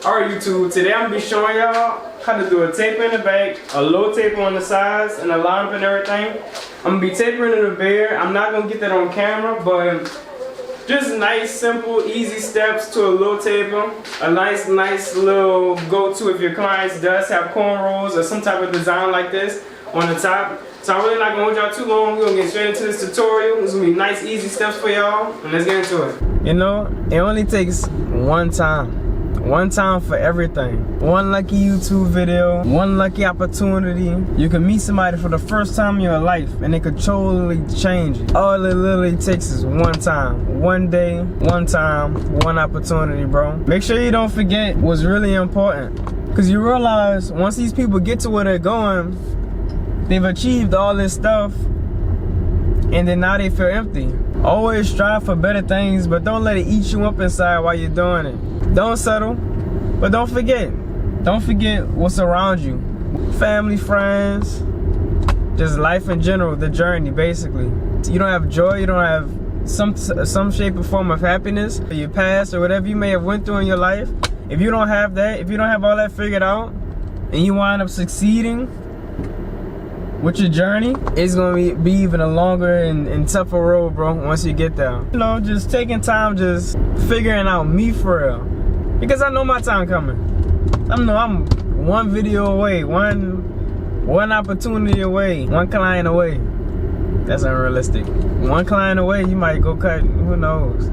Alright YouTube, today I'm going to be showing y'all how to do a taper in the back, a low taper on the sides, and a lineup and everything. I'm going to be tapering in the beard. I'm not going to get that on camera, but just nice, simple, easy steps to a low taper. A nice little go-to if your clients does have cornrows or some type of design like this on the top. So I'm really not going to hold y'all too long. We're going to get straight into this tutorial. It's going to be nice, easy steps for y'all, and let's get into it. You know, it only takes one time. One time for everything. One lucky YouTube video, one lucky opportunity. You can meet somebody for the first time in your life and it could totally change it. All it literally takes is one time, one day, one time, one opportunity, bro. Make sure you don't forget what's really important. Because you realize once these people get to where they're going, they've achieved all this stuff and then now they feel empty. Always strive for better things, but don't let it eat you up inside while you're doing it. Don't settle, but don't forget. Don't forget what's around you. Family, friends, just life in general, the journey basically. You don't have joy, you don't have some shape or form of happiness, or your past or whatever you may have went through in your life. If you don't have that, if you don't have all that figured out, and you wind up succeeding with your journey, it's gonna be even a longer and tougher road, bro, once you get there. You know, just taking time, just figuring out me for real. Because I know my time coming. I know I'm one video away, one opportunity away, one client away. That's unrealistic. One client away, you might go cut, who knows,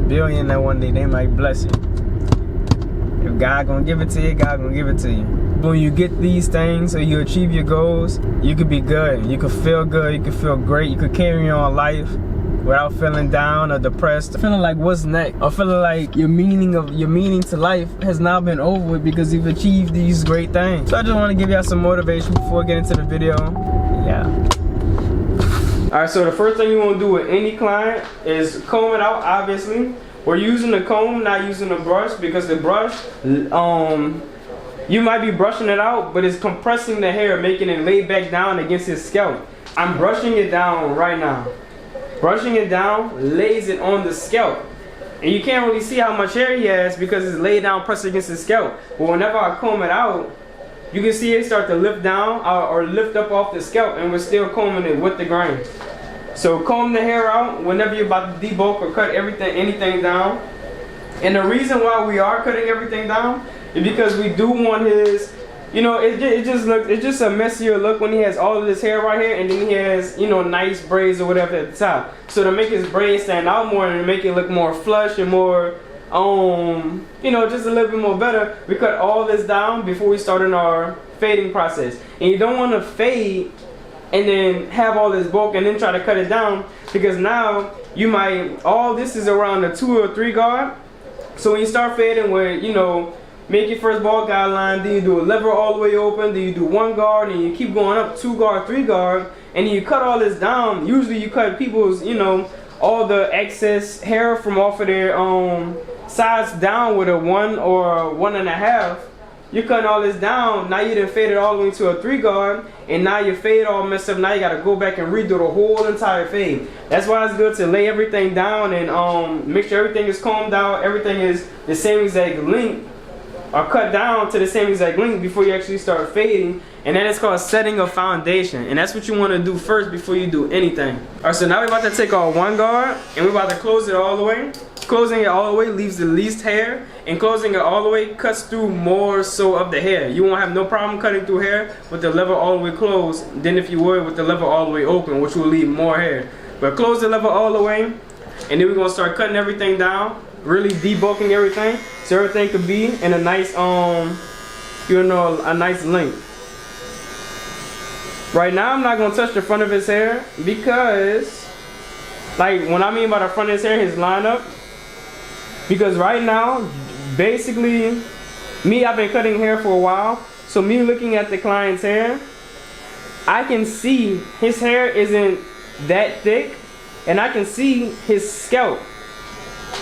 billion that one day, they might bless you. If God gonna give it to you, God gonna give it to you. When you get these things or you achieve your goals, you could be good, you could feel good, you could feel great, you could carry on life without feeling down or depressed, feeling like what's next, or feeling like your meaning to life has now been over with because you've achieved these great things. So I just want to give y'all some motivation before I get into the video. Yeah. Alright, so the first thing you want to do with any client is comb it out, obviously. We're using the comb, not using the brush, because the brush, you might be brushing it out, but it's compressing the hair, making it lay back down against his scalp. I'm brushing it down right now. Brushing it down lays it on the scalp. And you can't really see how much hair he has because it's laid down pressed against his scalp. But whenever I comb it out, you can see it start to lift down or lift up off the scalp, and we're still combing it with the grain. So comb the hair out whenever you're about to debulk or cut anything down. And the reason why we are cutting everything down is because we do want his, you know, it's just a messier look when he has all of this hair right here, and then he has, you know, nice braids or whatever at the top. So to make his braids stand out more and to make it look more flush and more, you know, just a little bit more better, we cut all this down before we start in our fading process. And you don't want to fade and then have all this bulk and then try to cut it down, because now you might, all this is around a 2 or 3 guard. So when you start fading where, you know, make your first ball guideline, then you do a lever all the way open, then you do 1 guard, and you keep going up 2 guard, 3 guard, and then you cut all this down. Usually you cut people's, you know, all the excess hair from off of their sides down with a 1 or 1.5. You're cutting all this down, now you done faded all the way to a 3 guard, and now your fade all messed up. Now you gotta go back and redo the whole entire fade. That's why it's good to lay everything down and make sure everything is combed out, everything is the same exact length, or cut down to the same exact length before you actually start fading. And that is called setting a foundation, and that's what you want to do first before you do anything. Alright, so now we're about to take our 1 guard and we're about to close it all the way. Closing it all the way leaves the least hair, and closing it all the way cuts through more so of the hair. You won't have no problem cutting through hair with the lever all the way closed than if you would with the lever all the way open, which will leave more hair. But close the lever all the way, and then we're going to start cutting everything down, really debulking everything, so everything could be in a nice, you know, a nice length. Right now, I'm not gonna touch the front of his hair because, like, when I mean by the front of his hair, his lineup, because right now, basically, I've been cutting hair for a while, so me looking at the client's hair, I can see his hair isn't that thick, and I can see his scalp.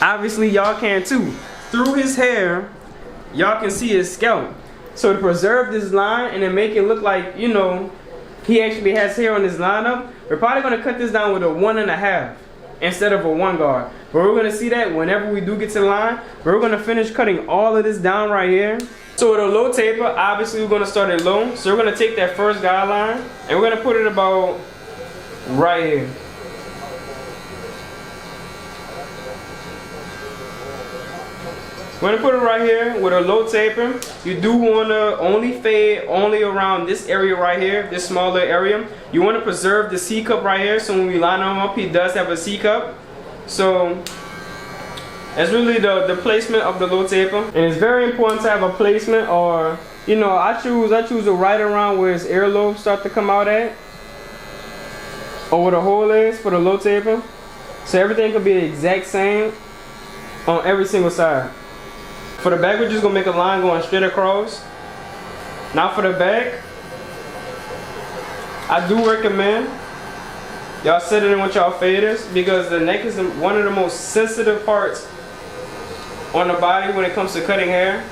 Obviously y'all can too. Through his hair, y'all can see his scalp. So to preserve this line and then make it look like, you know, he actually has hair on his lineup, we're probably going to cut this down with a 1.5. instead of a 1 guard. But we're gonna see that whenever we do get to the line. We're gonna finish cutting all of this down right here. So with a low taper, obviously we're gonna start it low. So we're gonna take that first guideline and we're gonna put it about right here. We're gonna put it right here with a low taper. You do wanna only fade only around this area right here, this smaller area. You wanna preserve the C cup right here, so when we line him up, he does have a C cup. So that's really the placement of the low taper. And it's very important to have a placement, or you know, I choose it right around where his earlobes start to come out at, or where the hole is for the low taper. So everything can be the exact same on every single side. For the back, we're just gonna make a line going straight across. Now for the back, I do recommend y'all set it in with y'all faders, because the neck is one of the most sensitive parts on the body when it comes to cutting hair.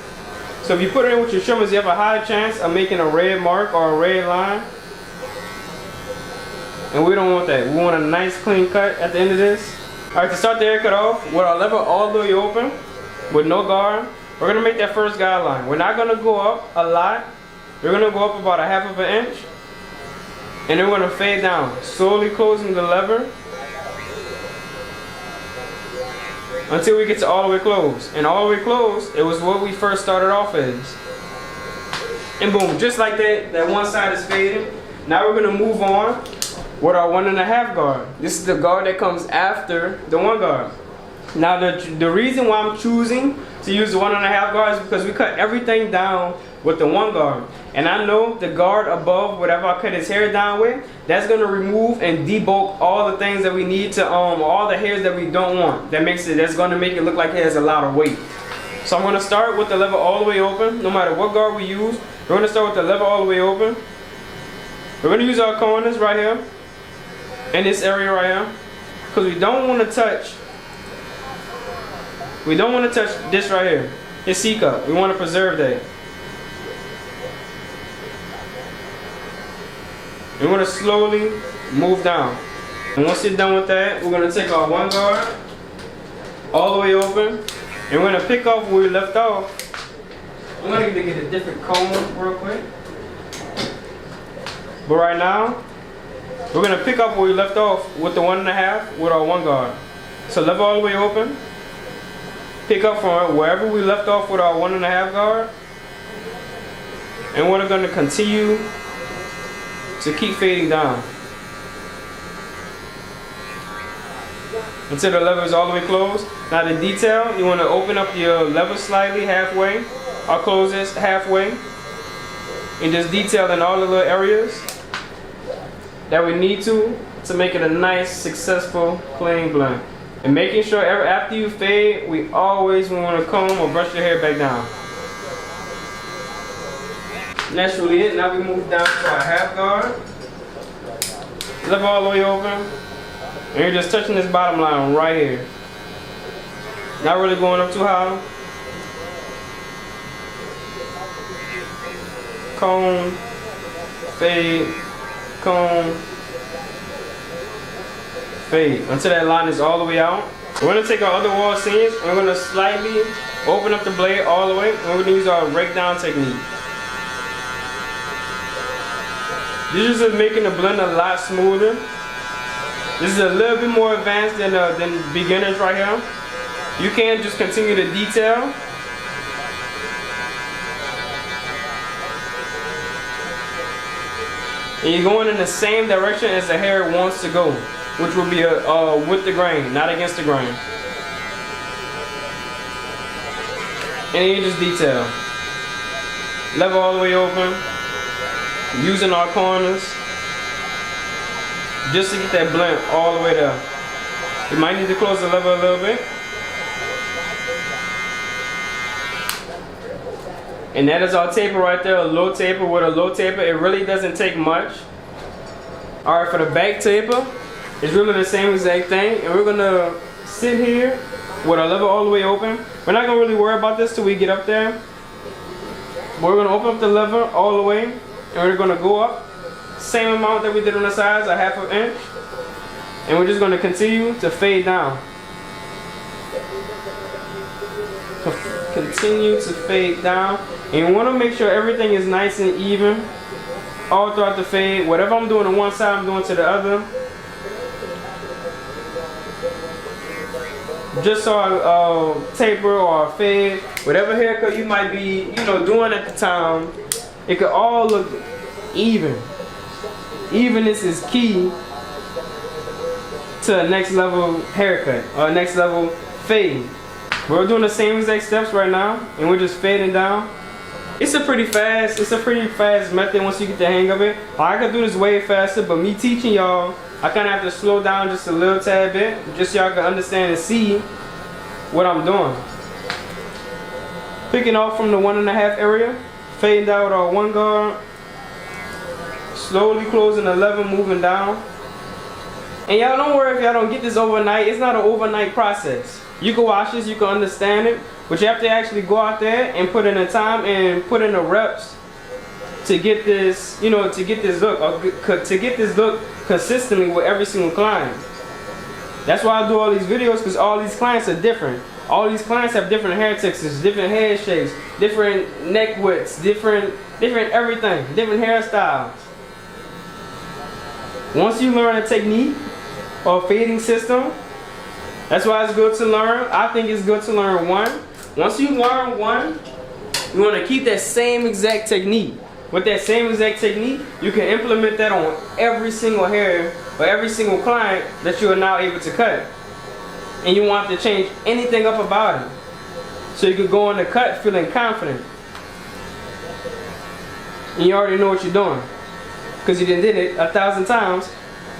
So if you put it in with your trimmers, you have a high chance of making a red mark or a red line. And we don't want that. We want a nice clean cut at the end of this. Alright, to start the haircut off, with our lever all the way open, with no guard, we're gonna make that first guideline. We're not gonna go up a lot. We're gonna go up about a 1/2 inch. And then we're gonna fade down, slowly closing the lever until we get to all the way closed. And all the way closed, it was what we first started off as. And boom, just like that, that one side is faded. Now we're gonna move on with our 1.5 guard. This is the guard that comes after the 1 guard. Now the reason why I'm choosing to use the 1.5 guard is because we cut everything down with the 1 guard. And I know the guard above, whatever I cut his hair down with, that's gonna remove and debulk all the things that we need to, all the hairs that we don't want. That's gonna make it look like it has a lot of weight. So I'm gonna start with the lever all the way open. No matter what guard we use, we're gonna start with the lever all the way open. We're gonna use our corners right here, in this area right here, because we don't wanna touch this right here, his C cup. We want to preserve that. We want to slowly move down. And once you're done with that, we're going to take our 1 guard all the way open, and we're going to pick off where we left off. I'm going to get a different comb real quick. But right now, we're going to pick up where we left off with the 1.5 with our 1 guard. So lever all the way open. Pick up from wherever we left off with our 1.5 guard, and we're going to continue to keep fading down until the lever is all the way closed. Now the detail, you want to open up your lever slightly halfway, or close this halfway, and just detail in all the little areas that we need to make it a nice, successful, clean blend. And making sure after you fade, we always want to comb or brush your hair back down. And that's really it. Now we move down to our 1/2 guard. Lever all the way open. And you're just touching this bottom line right here. Not really going up too high. Comb, fade, comb, fade until that line is all the way out. We're going to take our other wall seams and we're going to slightly open up the blade all the way, and we're going to use our rake down technique. This is just making the blend a lot smoother. This is a little bit more advanced than beginners right here. You can just continue to detail. And you're going in the same direction as the hair wants to go, which will be with the grain, not against the grain. And then you just detail. Lever all the way open, using our corners, just to get that blend all the way there. You might need to close the lever a little bit. And that is our taper right there, a low taper. With a low taper, it really doesn't take much. Alright, for the back taper, it's really the same exact thing. And we're gonna sit here with our lever all the way open. We're not gonna really worry about this till we get up there. But we're gonna open up the lever all the way, and we're gonna go up, same amount that we did on the sides, a 1/2 inch. And we're just going to continue to fade down. Continue to fade down. And you want to make sure everything is nice and even all throughout the fade. Whatever I'm doing on one side, I'm doing to the other. Just so I taper or a fade, whatever haircut you might be, you know, doing at the time, it could all look even. Evenness is key to a next level haircut or a next level fade. We're doing the same exact steps right now, and we're just fading down. It's a pretty fast method once you get the hang of it. I could do this way faster, but me teaching y'all, I kind of have to slow down just a little tad bit, just so y'all can understand and see what I'm doing. Picking off from the 1.5 area, fading down with our 1 guard, slowly closing the lever, moving down. And y'all don't worry if y'all don't get this overnight. It's not an overnight process. You can watch this, you can understand it, but you have to actually go out there and put in the time and put in the reps to get this, you know, to get this look, or to get this look consistently with every single client. That's why I do all these videos, because all these clients are different. All these clients have different hair textures, different hair shapes, different neck widths, different everything, different hairstyles. Once you learn a technique or fading system, that's why it's good to learn. I think it's good to learn one. Once you learn one, you want to keep that same exact technique. With that same exact technique, you can implement that on every single hair or every single client that you are now able to cut. And you want to change anything up about it. So you can go in the cut feeling confident. And you already know what you're doing, because you did it 1,000 times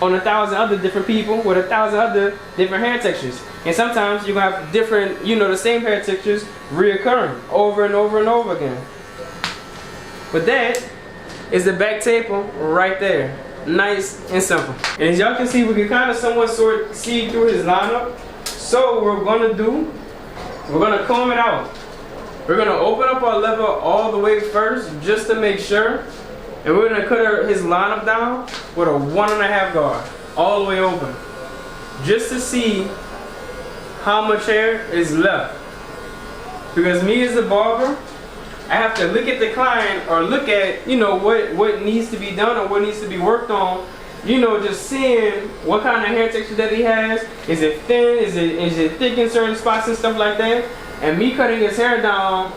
on 1,000 other different people with 1,000 other different hair textures. And sometimes you're going to have different, you know, the same hair textures reoccurring over and over and over again. But that is the back taper right there. Nice and simple. And as y'all can see, we can kind of somewhat see through his lineup. So what we're going to do, we're going to comb it out. We're going to open up our lever all the way first just to make sure. And we're going to cut his lineup down with a 1.5 guard, all the way open, just to see how much hair is left. Because me as the barber, I have to look at the client or look at, you know, what needs to be done or what needs to be worked on. You know, just seeing what kind of hair texture that he has. Is it thin? Is it thick in certain spots and stuff like that? And me cutting his hair down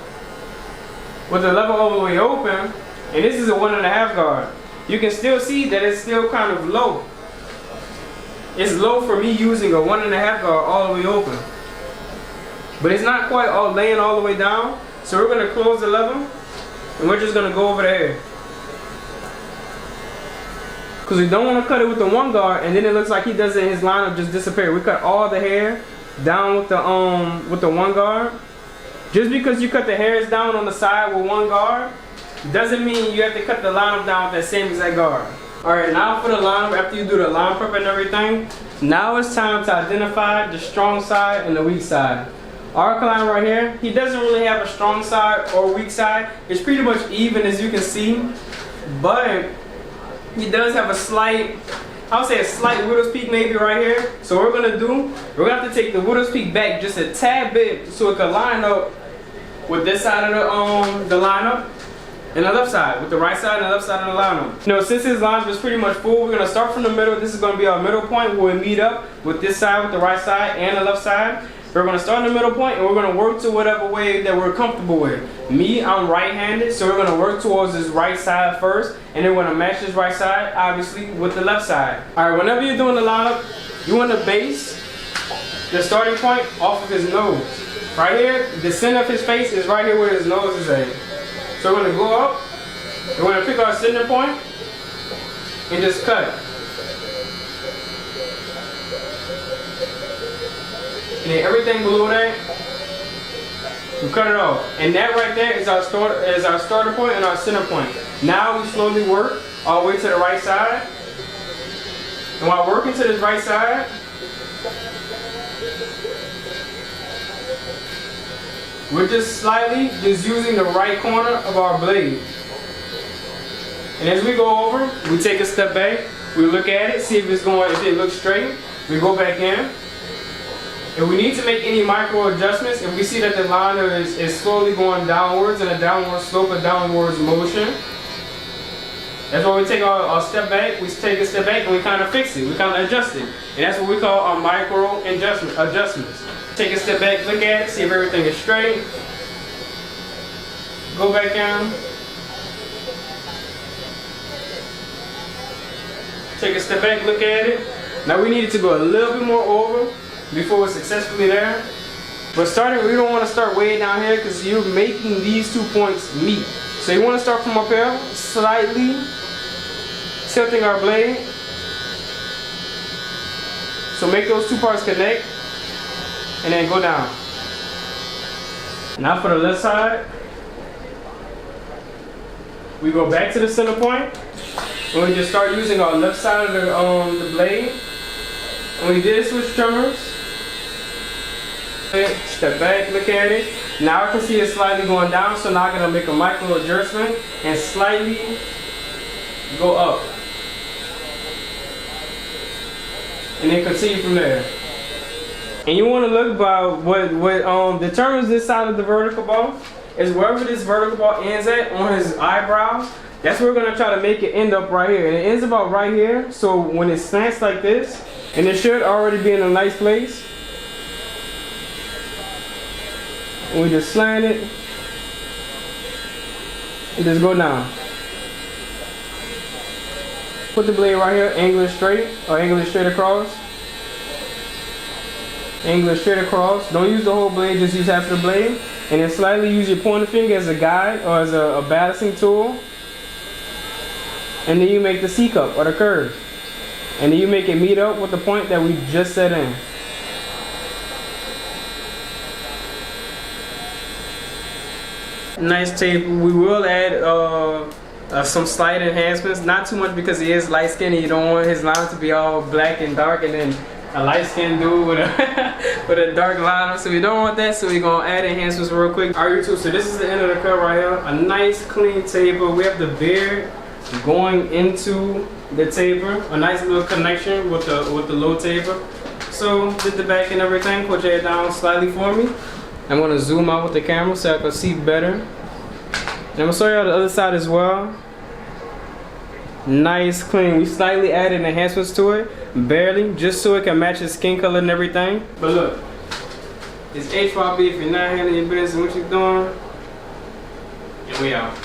with the lever all the way open. And this is a 1.5 guard. You can still see that it's still kind of low. It's low for me using a 1.5 guard all the way open. But it's not quite all laying all the way down. So we're going to close the lever and we're just going to go over the hair. Because we don't want to cut it with the 1 guard and then it looks like he does it, his lineup just disappear. We cut all the hair down with the 1 guard. Just because you cut the hairs down on the side with 1 guard doesn't mean you have to cut the lineup down with that same exact guard. Alright, now for the lineup, after you do the line prep and everything, now it's time to identify the strong side and the weak side. Our client right here, he doesn't really have a strong side or weak side. It's pretty much even, as you can see, but he does have a slight, I would say a slight widow's peak maybe right here. So what we're going to do, we're going to have to take the widow's peak back just a tad bit so it can line up with this side of the lineup. And the left side, with the right side and the left side of the lineup. You know, since his lineup is pretty much full, we're going to start from the middle. This is going to be our middle point where we meet up with this side, with the right side and the left side. We're going to start in the middle point and we're going to work to whatever way that we're comfortable with. Me, I'm right-handed, so we're going to work towards this right side first. And then we're going to match this right side, obviously, with the left side. Alright, whenever you're doing the lineup, you want to base the starting point off of his nose. Right here, the center of his face is right here where his nose is at. So we're going to go up, we're going to pick our center point, and just cut. And then everything below that, we cut it off. And that right there is our starter point and our center point. Now we slowly work all the way to the right side. And while working to this right side, we're just slightly using the right corner of our blade. And as we go over, we take a step back, we look at it, see if it looks straight. We go back in. If we need to make any micro adjustments, if we see that the liner is slowly going downwards in a downward slope, a downwards motion, that's why we take our step back, we take a step back and we kind of fix it, we kind of adjust it. And that's what we call our micro adjustments. Take a step back, look at it, see if everything is straight. Go back in. Take a step back, look at it. Now we need it to go a little bit more over before we're successfully there. But starting, we don't want to start way down here because you're making these 2 points meet. So you want to start from up here, slightly tilting our blade. So make those 2 parts connect and then go down. Now for the left side, we go back to the center point and we just start using our left side of the blade. And we did switch trimmers. Step back, look at it. Now I can see it slightly going down, so now I'm gonna make a micro adjustment and slightly go up. And then continue from there. And you want to look by what determines this side of the vertical bar is wherever this vertical bar ends at on his eyebrows. That's where we're gonna try to make it end up right here. And it ends about right here. So when it slants like this, and it should already be in a nice place. And we just slant it and just go down. Put the blade right here, angle it straight, or angle it straight across. Angle it straight across. Don't use the whole blade, just use half the blade. And then slightly use your pointer finger as a guide or as a balancing tool. And then you make the C cup or the curve. And then you make it meet up with the point that we just set in. Nice tape. We will add some slight enhancements, not too much because he is light skinned and you don't want his line to be all black and dark and then a light skinned dude with a with a dark liner. So we don't want that, so we're gonna add enhancements real quick. Alright YouTube, so this is the end of the cut right here. A nice clean taper. We have the beard going into the taper, a nice little connection with the low taper. So did the back and everything. Put your head down slightly for me. I'm gonna zoom out with the camera so I can see better. And I'm gonna show you the other side as well. Nice clean. We slightly added enhancements to it, barely, just so it can match his skin color and everything. But look, it's HYB. If you're not handling your business and what you're doing, and we out.